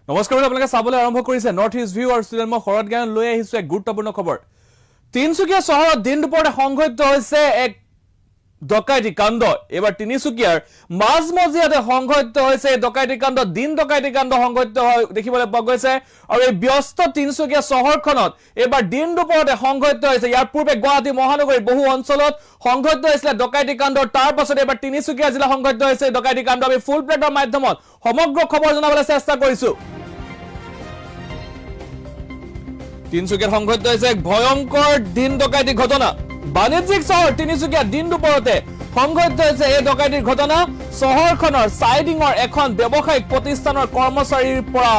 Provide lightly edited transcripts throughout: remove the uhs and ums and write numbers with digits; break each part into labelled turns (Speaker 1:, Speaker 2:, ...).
Speaker 1: নমস্কাৰ আপোনালোকে চাবলৈ আৰম্ভ কৰিছে নৰ্থ ইষ্ট ভিউ আৰু ষ্টুডিঅ'ত মই শৰৎ জ্ঞান লৈ আহিছো এক গুৰুত্বপূৰ্ণ খবৰ। তিনিচুকীয়া চহৰত দিন দুপৰতে সংঘটিত হৈছে এক ডকাইতি কাণ্ড। এবাৰ তিনিচুকীয়াৰ মাজমজিয়াতে সংঘটিত হৈছে ডকাইতি কাণ্ড। দিন ডকাইতি কাণ্ড সংঘটিত দেখিবলৈ পোৱা গৈছে আৰু এই ব্যস্ত তিনিচুকীয়া চহৰখনত এবাৰ দিন দুপৰতে সংঘটিত হৈছে। ইয়াৰ পূৰ্বে গুৱাহাটী মহানগৰীৰ বহু অঞ্চলত সংঘটিত হৈছিলে ডকাইতি কাণ্ড। তাৰ পাছত এবাৰ তিনিচুকীয়া জিলা সংঘটিত হৈছে ডকাইতি কাণ্ড। আমি ফুল প্লেটৰ মাধ্যমত সমগ্ৰ খবৰ জনাবলৈ চেষ্টা কৰিছো। তিনিচুকীয়াত সংঘটিত হৈছে এক ভয়ংকৰ দিন ডকাইতি ঘটনা। বাণিজ্যিক চহৰ তিনিচুকীয়া দিন দুপৰতে সংঘটিত হৈছে এই ডকাইতিৰ ঘটনা। চহৰখনৰ চাইডিঙৰ এখন ব্যৱসায়িক প্ৰতিষ্ঠানৰ কৰ্মচাৰীৰ পৰা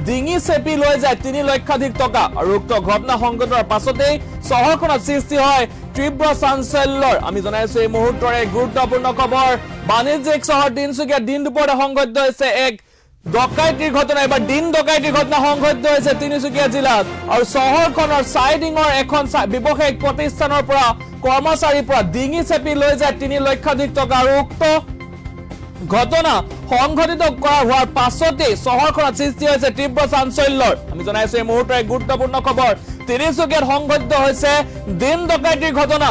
Speaker 1: ডিঙি চেপি লৈ যায় ৩ লক্ষাধিক টকা আৰু উক্ত ঘটনা সংঘটিতৰ পাছতেই চহৰখনত সৃষ্টি হয় তীব্ৰ চাঞ্চল্যৰ। আমি জনাইছো এই মুহূৰ্তৰ এক গুৰুত্বপূৰ্ণ খবৰ। বাণিজ্যিক চহৰ তিনিচুকীয়া দিন দুপৰতে সংঘটিত হৈছে এক ডকাইতিৰ ঘটনা। এবাৰ দিন ডকাইতিৰ ঘটনা সংঘটিত হৈছে তিনিচুকীয়া জিলাত আৰু চহৰখনৰ চাইডিঙৰ এখন ব্যৱসায়িক প্ৰতিষ্ঠানৰ পৰা কৰ্মচাৰীৰ পৰা ডিঙি চেপি লৈ যায় ৩ লক্ষাধিক টকা আৰু উক্ত ঘটনা সংঘটিত কৰা হোৱাৰ পাছতেই চহৰখনত সৃষ্টি হৈছে তীব্ৰ চাঞ্চল্যৰ। আমি জনাইছো এই মুহূৰ্তৰ এক গুৰুত্বপূৰ্ণ খবৰ। তিনিচুকীয়াত সংঘটিত হৈছে দিন ডকাইতিৰ ঘটনা।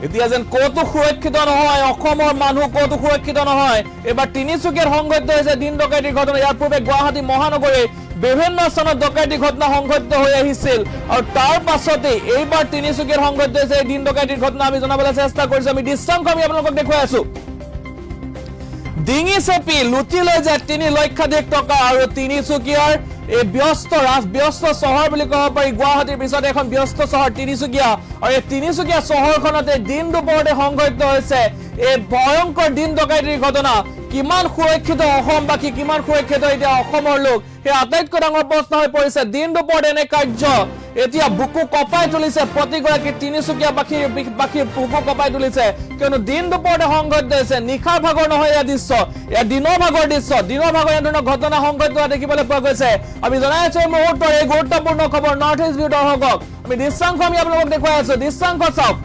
Speaker 1: এতিয়া যেন কতো সুৰক্ষিত নহয়, অসমৰ মানুহ কতো সুৰক্ষিত নহয়। এবাৰ তিনিচুকীয়াত সংঘটিত হৈছে দিন ডকাইতিৰ ঘটনা। ইয়াৰ পূৰ্বে গুৱাহাটী মহানগৰীৰ বিভিন্ন স্থানত ডকাইতি ঘটনা সংঘটিত হৈ আহিছিল আৰু তাৰ পাছতেই এইবাৰ তিনিচুকীয়াত সংঘটিত হৈছে এই দিন ডকাইতিৰ ঘটনা। আমি জনাবলৈ চেষ্টা কৰিছো। আমি দৃশ্যাংশ আমি আপোনালোকক দেখুৱাই আছো। ডিঙি চেপি লুটি লৈ যায় ৩ লক্ষাধিক টকা আৰু তিনিচুকীয়াৰ এই ব্যস্ত চহৰ বুলি ক'ব পাৰি। গুৱাহাটীৰ পিছতে এখন ব্যস্ত চহৰ তিনিচুকীয়া আৰু এই তিনিচুকীয়া চহৰখনতে দিন দুপৰতে সংঘটিত হৈছে এই ভয়ংকৰ দিন ডকাইতিৰ ঘটনা। কিমান সুৰক্ষিত অসমবাসী, কিমান সুৰক্ষিত এতিয়া অসমৰ লোক, সেই আটাইতকৈ ডাঙৰ প্ৰশ্ন হৈ পৰিছে। দিন দুপৰতে এনে কাৰ্য এতিয়া বুকু কপাই তুলিছে প্ৰতিগৰাকী তিনিচুকীয়া বাসীৰ বুকু কপাই তুলিছে, কিয়নো দিন দুপৰতে সংঘটিত হৈছে। নিশাৰ ভাগৰ নহয় এয়া দৃশ্য, এয়া দিনৰ ভাগৰ দৃশ্য। দিনৰ ভাগৰ এনেধৰণৰ ঘটনা সংঘটিত হোৱা দেখিবলৈ পোৱা গৈছে। আমি জনাই আছো এই মুহূৰ্তৰ এই গুৰুত্বপূৰ্ণ খবৰ নৰ্থ ইষ্ট ভিউ দৰ্শকক। আমি দৃশ্যাংশ আমি আপোনালোকক দেখুৱাই আছো। দৃশ্যাংশ চাওক।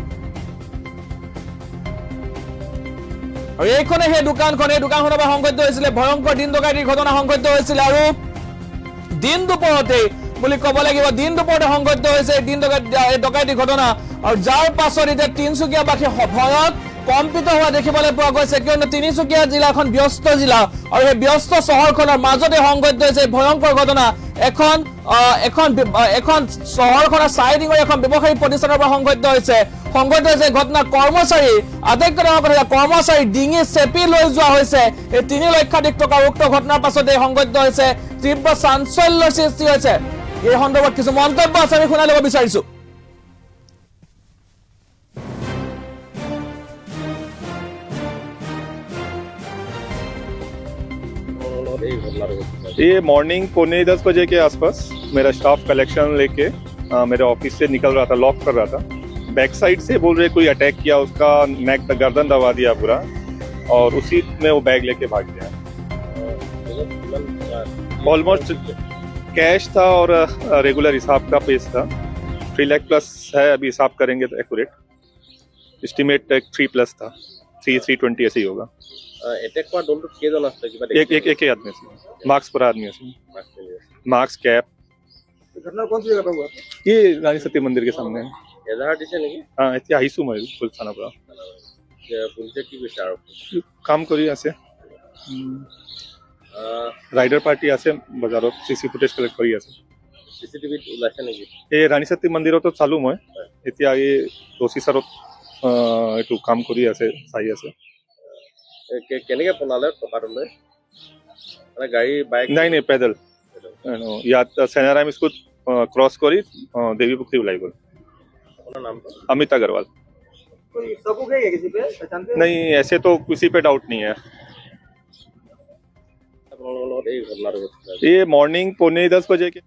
Speaker 1: আৰু এইখনে সেই দোকানখন, এই দোকানখনৰ পৰা সংঘটিত হৈছিলে ভয়ংকৰ দিন ডকাইতিৰ ঘটনা সংঘটিত হৈছিলে আৰু দিন দুপৰতে বুলি ক'ব লাগিব। দিন দুপৰতে সংঘটিত হৈছে এই ডকাইতিৰ ঘটনা আৰু যাৰ পাছত এতিয়া তিনিচুকীয়াবাসী ভয়ত কম্পিত হোৱা দেখিবলৈ পোৱা গৈছে, কিয়নো তিনিচুকীয়া জিলাখন ব্যস্ত জিলা আৰু সেই ব্যস্ত চহৰখনৰ মাজতে সংঘটিত হৈছে ভয়ংকৰ ঘটনা। এখন চহৰখনৰ চাইডিঙৰ এখন ব্যৱসায়িক প্ৰতিষ্ঠানৰ পৰা সংঘটিত হৈছে ঘটনা। কৰ্মচাৰী আটাইতকৈ ডাঙৰ কথা, কৰ্মচাৰী ডিঙি চেপি লৈ যোৱা হৈছে এই ৩ লক্ষাধিক টকা। উক্ত ঘটনাৰ পাছতে সংঘটিত হৈছে তীব্ৰ চাঞ্চল্যৰ সৃষ্টি হৈছে। এই সন্দৰ্ভত কিছু মন্তব্য আছে, আমি শুনাই ল'ব বিচাৰিছো।
Speaker 2: ये मॉर्निंग 9:45 बजे के आसपास मेरा स्टाफ कलेक्शन लेके मेरे ऑफिस से निकल रहा था, लॉक कर रहा था। बैक साइड से बोल रहे कोई अटैक किया, उसका नेक तक गर्दन दबा दिया पूरा और उसी में वो बैग लेके भाग गया। ऑलमोस्ट कैश था और रेगुलर हिसाब का पेज था। 3 लाख प्लस है, अभी हिसाब करेंगे तो एक्यूरेट एस्टिमेट 3+ था। 320 ऐसे ही होगा।
Speaker 3: अटैक কৰা দলটোত কেইজন আছে কিবা
Speaker 2: एक ही आदमी से, मार्क्स पर आदमी से, मार्क्स कैप।
Speaker 3: ঘটনা কোন जगह पे हुआ?
Speaker 2: ये रानी सती मंदिर के सामने है।
Speaker 3: এজাহাৰ দিছে নেকি?
Speaker 2: हाँ এতিয়া আহিছো মই পুলিচ থানাৰ পৰা।
Speaker 3: পুলিচে কি কৈছে আৰু
Speaker 2: কাম কৰি আছে, ৰাইডাৰ পাৰ্টি আছে বজাৰত, CC ফুটেজ কালেক্ট কৰি আছে।
Speaker 3: চিচিটিভিত ওলাইছে নেকি?
Speaker 2: এই ৰাণী সতী মন্দিৰতো চালো মই, এতিয়া এই ৰচিচাৰত এইটো কাম কৰি আছে, চাই আছে।
Speaker 3: কেনেকে পলালে টকাটো লৈ? মানে গাড়ী বাইক?
Speaker 2: নাই পেডেল। ইয়াত চেনাৰাম স্কুল क्रॉस কৰি देवी पुखरी ওলাই গ'ল।
Speaker 3: আপোনাৰ নামটো?
Speaker 2: अमित अग्रवाल।
Speaker 3: कोई सबूत है क्या किसी पे पहचानते हैं?
Speaker 2: नहीं ऐसे तो किसी पे डाउट नहीं है।
Speaker 3: আপোনালোকৰ লগত এই ঘটনাটো ঘটিছে?
Speaker 2: ये मॉर्निंग 9:45 बजे के